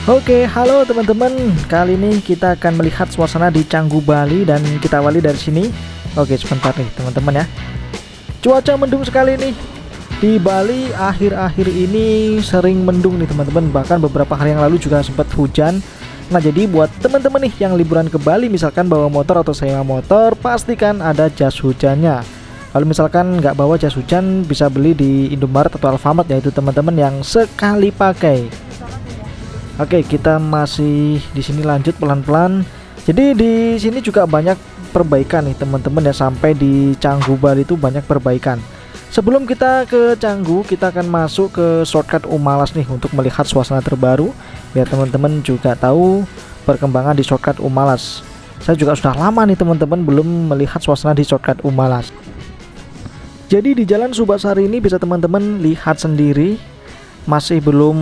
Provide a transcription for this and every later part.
Oke, halo teman-teman. Kali ini kita akan melihat suasana di Canggu, Bali dan kita awali dari sini. Oke, sebentar nih teman-teman ya. Cuaca mendung sekali nih. Di Bali akhir-akhir ini sering mendung nih teman-teman. Bahkan beberapa hari yang lalu juga sempat hujan. Nah, jadi buat teman-teman nih yang liburan ke Bali, misalkan bawa motor atau sewa motor, pastikan ada jas hujannya. Kalau misalkan nggak bawa jas hujan, bisa beli di Indomaret atau Alfamart, yaitu teman-teman yang sekali pakai. Oke, kita masih di sini lanjut pelan-pelan. Jadi di sini juga banyak perbaikan nih teman-teman ya, sampai di Canggu Bali itu banyak perbaikan. Sebelum kita ke Canggu, kita akan masuk ke shortcut Umalas nih untuk melihat suasana terbaru, biar teman-teman juga tahu perkembangan di shortcut Umalas. Saya juga sudah lama nih teman-teman belum melihat suasana di shortcut Umalas. Jadi di Jalan Subasari ini bisa teman-teman lihat sendiri, masih belum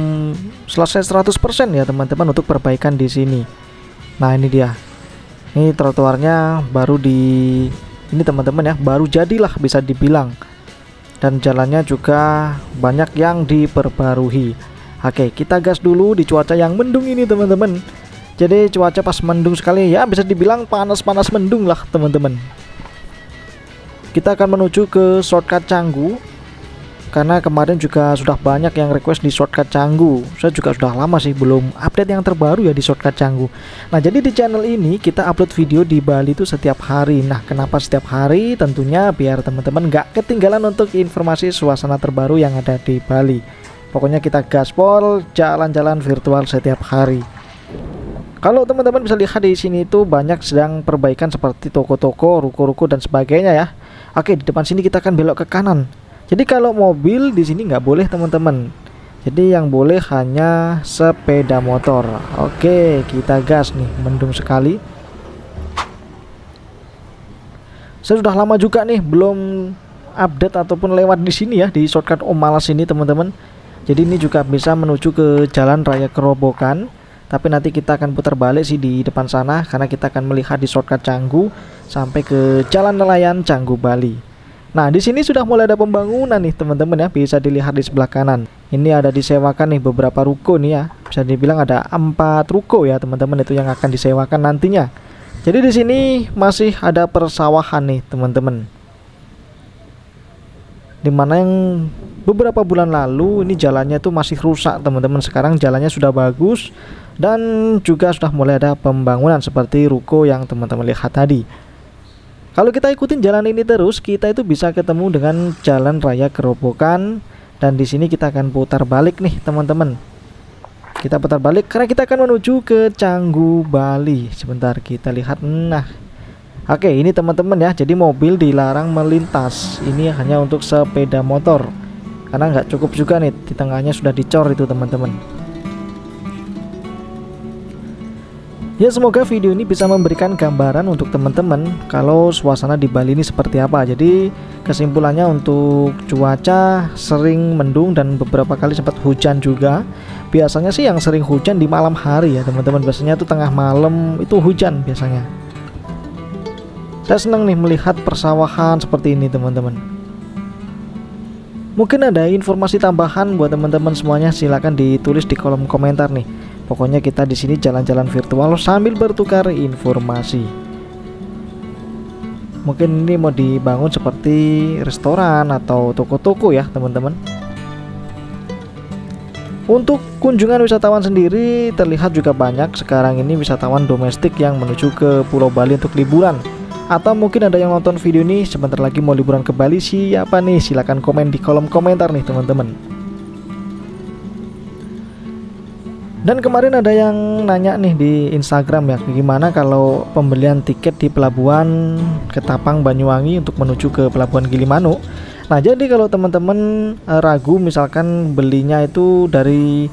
selesai 100% ya teman-teman untuk perbaikan di sini. Nah, ini dia. Ini trotoarnya baru ini teman-teman ya, baru jadilah bisa dibilang. Dan jalannya juga banyak yang diperbarui. Oke, kita gas dulu di cuaca yang mendung ini teman-teman. Jadi cuaca pas mendung sekali ya, bisa dibilang panas-panas mendung lah teman-teman. Kita akan menuju ke shortcut Canggu, karena kemarin juga sudah banyak yang request di shortcut Canggu. Saya juga sudah lama sih belum update yang terbaru ya di shortcut Canggu. Nah, jadi di channel ini kita upload video di Bali itu setiap hari. Nah, kenapa setiap hari? Tentunya biar teman-teman nggak ketinggalan untuk informasi suasana terbaru yang ada di Bali. Pokoknya kita gaspol jalan-jalan virtual setiap hari. Kalau teman-teman bisa lihat di sini itu banyak sedang perbaikan seperti toko-toko, ruko-ruko dan sebagainya ya. Oke, di depan sini kita akan belok ke kanan. Jadi kalau mobil di sini nggak boleh teman-teman. Jadi yang boleh hanya sepeda motor. Oke, kita gas nih, mendung sekali. Saya sudah lama juga nih belum update ataupun lewat di sini ya, di shortcut Umalas ini teman-teman. Jadi ini juga bisa menuju ke Jalan Raya Kerobokan. Tapi nanti kita akan putar balik sih di depan sana, karena kita akan melihat di shortcut Canggu sampai ke Jalan Nelayan Canggu Bali. Nah, di sini sudah mulai ada pembangunan nih teman-teman ya, bisa dilihat di sebelah kanan. Ini ada disewakan nih beberapa ruko nih ya. Bisa dibilang ada 4 ruko ya teman-teman itu yang akan disewakan nantinya. Jadi di sini masih ada persawahan nih teman-teman. Dimana yang beberapa bulan lalu ini jalannya tuh masih rusak teman-teman. Sekarang jalannya sudah bagus dan juga sudah mulai ada pembangunan seperti ruko yang teman-teman lihat tadi. Kalau kita ikutin jalan ini terus, kita itu bisa ketemu dengan Jalan Raya Kerobokan, dan di sini kita akan putar balik nih teman-teman. Kita putar balik karena kita akan menuju ke Canggu Bali. Sebentar kita lihat. Nah, oke, ini teman-teman ya. Jadi mobil dilarang melintas. Ini hanya untuk sepeda motor. Karena nggak cukup juga nih, di tengahnya sudah dicor itu teman-teman. Ya, semoga video ini bisa memberikan gambaran untuk teman-teman kalau suasana di Bali ini seperti apa. Jadi kesimpulannya untuk cuaca sering mendung dan beberapa kali sempat hujan juga. Biasanya sih yang sering hujan di malam hari ya teman-teman. Biasanya tuh tengah malam itu hujan biasanya. Saya senang nih melihat persawahan seperti ini teman-teman. Mungkin ada informasi tambahan buat teman-teman semuanya, silahkan ditulis di kolom komentar nih. Pokoknya kita di sini jalan-jalan virtual sambil bertukar informasi. Mungkin ini mau dibangun seperti restoran atau toko-toko ya teman-teman. Untuk kunjungan wisatawan sendiri terlihat juga banyak sekarang ini wisatawan domestik yang menuju ke Pulau Bali untuk liburan. Atau mungkin ada yang nonton video ini sebentar lagi mau liburan ke Bali, siapa nih? Silahkan komen di kolom komentar nih teman-teman. Dan kemarin ada yang nanya nih di Instagram ya, gimana kalau pembelian tiket di Pelabuhan Ketapang Banyuwangi untuk menuju ke Pelabuhan Gilimanuk. Nah, jadi kalau teman-teman ragu misalkan belinya itu dari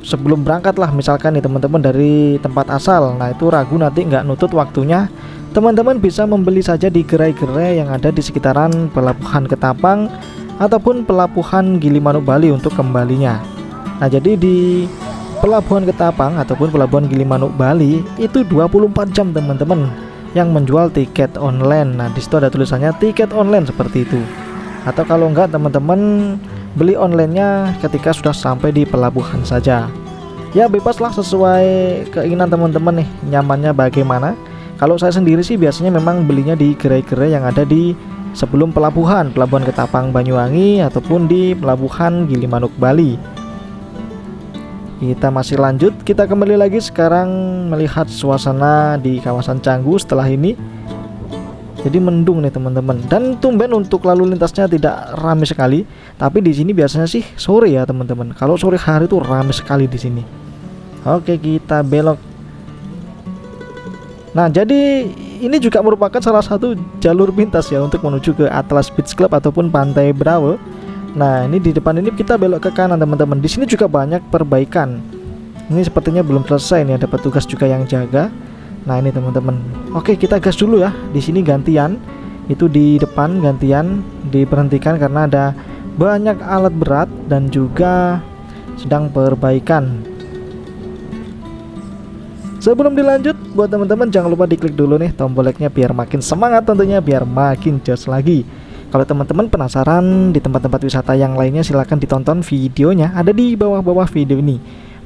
sebelum berangkat lah, misalkan nih teman-teman dari tempat asal, nah itu ragu nanti nggak nutut waktunya, teman-teman bisa membeli saja di gerai-gerai yang ada di sekitaran Pelabuhan Ketapang ataupun Pelabuhan Gilimanuk Bali untuk kembalinya. Nah, jadi di Pelabuhan Ketapang ataupun Pelabuhan Gilimanuk Bali itu 24 jam teman-teman yang menjual tiket online. Nah, di situ ada tulisannya tiket online seperti itu. Atau kalau enggak teman-teman beli onlinenya ketika sudah sampai di pelabuhan saja. Ya bebas lah sesuai keinginan teman-teman nih, nyamannya bagaimana. Kalau saya sendiri sih biasanya memang belinya di gerai-gerai yang ada di sebelum pelabuhan Ketapang Banyuwangi ataupun di pelabuhan Gilimanuk Bali. Kita masih lanjut, kita kembali lagi sekarang melihat suasana di kawasan Canggu setelah ini. Jadi mendung nih teman-teman, dan tumben untuk lalu lintasnya tidak ramai sekali. Tapi di sini biasanya sih sore ya teman-teman. Kalau sore hari tuh ramai sekali di sini. Oke, kita belok. Nah, jadi ini juga merupakan salah satu jalur pintas ya untuk menuju ke Atlas Beach Club ataupun Pantai Bravo. Nah, ini di depan ini kita belok ke kanan teman-teman. Di sini juga banyak perbaikan. Ini sepertinya belum selesai nih, ada petugas juga yang jaga. Nah ini teman-teman, oke kita gas dulu ya. Di sini gantian, itu di depan gantian diberhentikan karena ada banyak alat berat dan juga sedang perbaikan. Sebelum dilanjut, buat teman-teman jangan lupa diklik dulu nih tombol like-nya biar makin semangat tentunya, biar makin jos lagi. Kalau teman-teman penasaran di tempat-tempat wisata yang lainnya, silahkan ditonton videonya, ada di bawah-bawah video ini.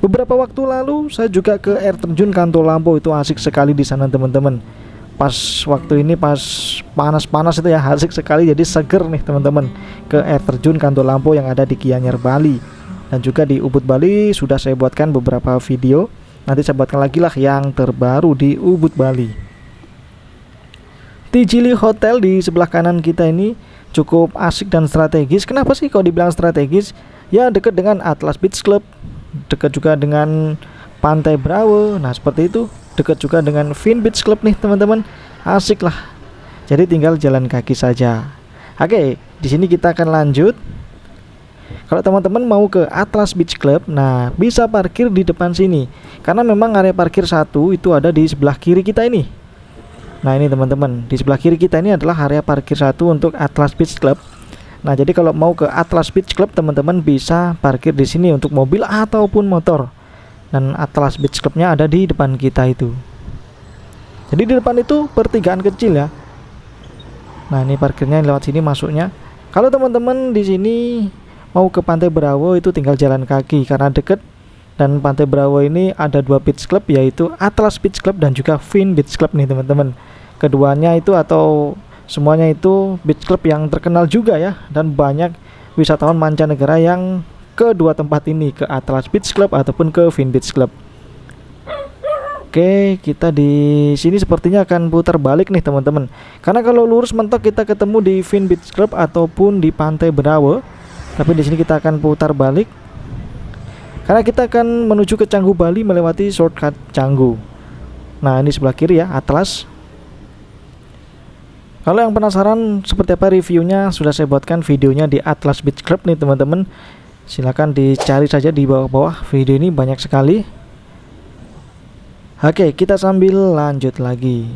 Beberapa waktu lalu saya juga ke air terjun Katulampo, itu asik sekali di sana teman-teman. Pas waktu ini pas panas-panas itu ya, asik sekali, jadi seger nih teman-teman ke air terjun Katulampo yang ada di Gianyar Bali. Dan juga di Ubud Bali sudah saya buatkan beberapa video. Nanti saya buatkan lagi lah yang terbaru di Ubud Bali. Tijili Hotel di sebelah kanan kita ini cukup asik dan strategis. Kenapa sih kalau dibilang strategis? Ya dekat dengan Atlas Beach Club, dekat juga dengan Pantai Bravo. Nah seperti itu, dekat juga dengan Fin Beach Club nih teman-teman. Asik lah. Jadi tinggal jalan kaki saja. Oke, di sini kita akan lanjut. Kalau teman-teman mau ke Atlas Beach Club, nah bisa parkir di depan sini. Karena memang area parkir satu itu ada di sebelah kiri kita ini. Nah ini teman-teman, di sebelah kiri kita ini adalah area parkir satu untuk Atlas Beach Club. Nah, jadi kalau mau ke Atlas Beach Club, teman-teman bisa parkir di sini untuk mobil ataupun motor. Dan Atlas Beach Clubnya ada di depan kita itu. Jadi di depan itu pertigaan kecil ya. Nah, ini parkirnya lewat sini masuknya. Kalau teman-teman di sini mau ke Pantai Bravo itu tinggal jalan kaki karena deket. Dan Pantai Bravo ini ada dua beach club, yaitu Atlas Beach Club dan juga Fin Beach Club nih teman-teman. Keduanya itu atau semuanya itu beach club yang terkenal juga ya, dan banyak wisatawan mancanegara yang ke dua tempat ini, ke Atlas Beach Club ataupun ke Fin Beach Club. Oke, kita di sini sepertinya akan putar balik nih teman-teman. Karena kalau lurus mentok kita ketemu di Fin Beach Club ataupun di Pantai Bravo. Tapi di sini kita akan putar balik. Karena kita akan menuju ke Canggu Bali melewati shortcut Canggu. Nah, ini sebelah kiri ya, Atlas. Kalau yang penasaran seperti apa reviewnya, sudah saya buatkan videonya di Atlas Beach Club nih teman-teman. Silahkan dicari saja di bawah-bawah, video ini banyak sekali. Oke, kita sambil lanjut lagi.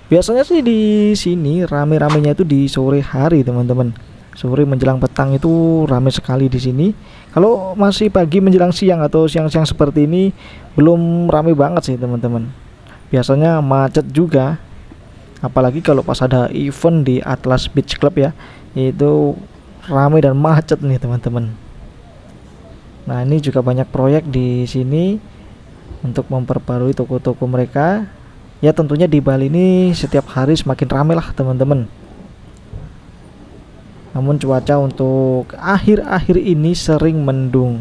Biasanya sih di sini rame-ramenya itu di sore hari teman-teman. Sore menjelang petang itu rame sekali di sini. Kalau masih pagi menjelang siang atau siang-siang seperti ini belum rame banget sih teman-teman. Biasanya macet juga. Apalagi kalau pas ada event di Atlas Beach Club ya, itu ramai dan macet nih teman-teman. Nah ini juga banyak proyek di sini untuk memperbarui toko-toko mereka. Ya tentunya di Bali ini setiap hari semakin ramai lah teman-teman. Namun cuaca untuk akhir-akhir ini sering mendung.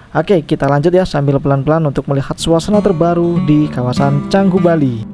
Oke, kita lanjut ya sambil pelan-pelan untuk melihat suasana terbaru di kawasan Canggu Bali.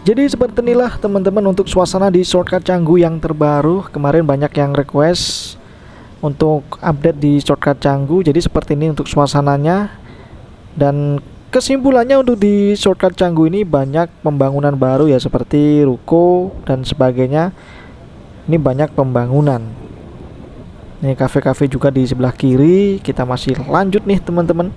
Jadi seperti inilah teman-teman untuk suasana di shortcut Canggu yang terbaru. Kemarin banyak yang request untuk update di shortcut Canggu. Jadi seperti ini untuk suasananya. Dan kesimpulannya untuk di shortcut Canggu ini banyak pembangunan baru ya, seperti ruko dan sebagainya. Ini banyak pembangunan. Ini kafe-kafe juga di sebelah kiri. Kita masih lanjut nih teman-teman.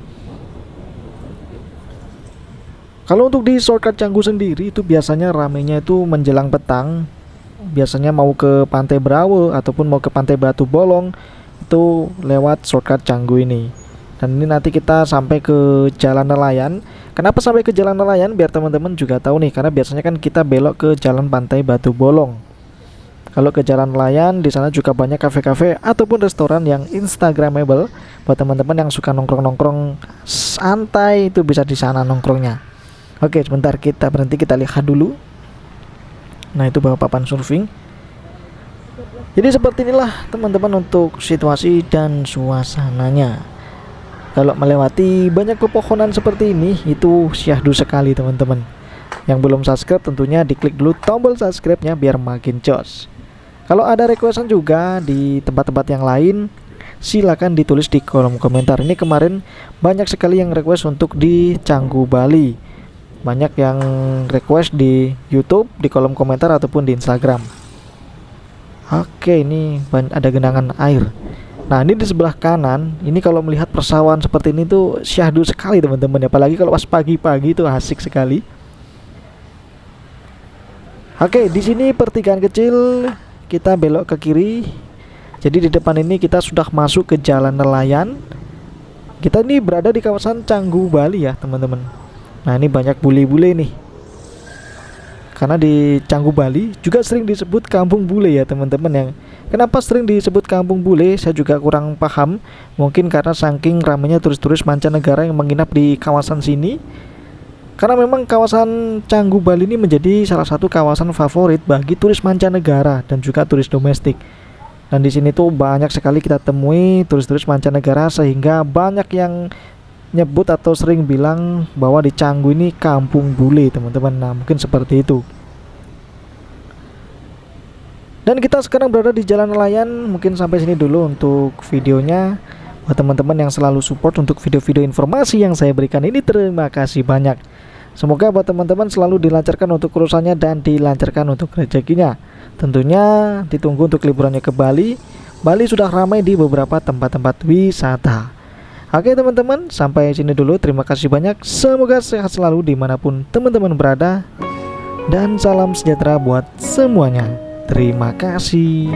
Kalau untuk di shortcut Canggu sendiri itu biasanya ramenya itu menjelang petang. Biasanya mau ke Pantai Brawo ataupun mau ke Pantai Batu Bolong itu lewat shortcut Canggu ini. Dan ini nanti kita sampai ke Jalan Nelayan. Kenapa sampai ke Jalan Nelayan? Biar teman-teman juga tahu nih, karena biasanya kan kita belok ke Jalan Pantai Batu Bolong. Kalau ke Jalan Nelayan, di sana juga banyak kafe-kafe ataupun restoran yang instagramable. Buat teman-teman yang suka nongkrong-nongkrong santai itu bisa di sana nongkrongnya. Oke, sebentar kita berhenti, kita lihat dulu. Nah, itu bawah papan surfing. Jadi seperti inilah teman-teman untuk situasi dan suasananya. Kalau melewati banyak pepohonan seperti ini, itu syahdu sekali teman-teman. Yang belum subscribe tentunya diklik dulu tombol subscribe-nya biar makin jos. Kalau ada requestan juga di tempat-tempat yang lain, silakan ditulis di kolom komentar. Ini kemarin banyak sekali yang request untuk di Canggu Bali. Banyak yang request di YouTube, di kolom komentar ataupun di Instagram. Oke, ini ada genangan air. Nah, ini di sebelah kanan, ini kalau melihat persawahan seperti ini tuh syahdu sekali teman-teman. Apalagi kalau pas pagi-pagi itu asik sekali. Oke, di sini pertigaan kecil, kita belok ke kiri. Jadi di depan ini kita sudah masuk ke Jalan Nelayan. Kita ini berada di kawasan Canggu Bali ya teman-teman. Nah, ini banyak bule-bule nih. Karena di Canggu Bali juga sering disebut kampung bule ya teman-teman. Yang kenapa sering disebut kampung bule saya juga kurang paham. Mungkin karena saking ramainya turis-turis mancanegara yang menginap di kawasan sini. Karena memang kawasan Canggu Bali ini menjadi salah satu kawasan favorit bagi turis mancanegara dan juga turis domestik. Dan di sini tuh banyak sekali kita temui turis-turis mancanegara, sehingga banyak yang nyebut atau sering bilang bahwa di Canggu ini kampung bule teman-teman. Nah, mungkin seperti itu. Dan kita sekarang berada di Jalan Nelayan. Mungkin sampai sini dulu untuk videonya. Buat teman-teman yang selalu support untuk video-video informasi yang saya berikan ini, terima kasih banyak. Semoga buat teman-teman selalu dilancarkan untuk urusannya dan dilancarkan untuk rezekinya. Tentunya ditunggu untuk liburannya ke Bali. Bali sudah ramai di beberapa tempat-tempat wisata. Oke teman-teman, sampai sini dulu. Terima kasih banyak. Semoga sehat selalu dimanapun teman-teman berada. Dan salam sejahtera buat semuanya. Terima kasih.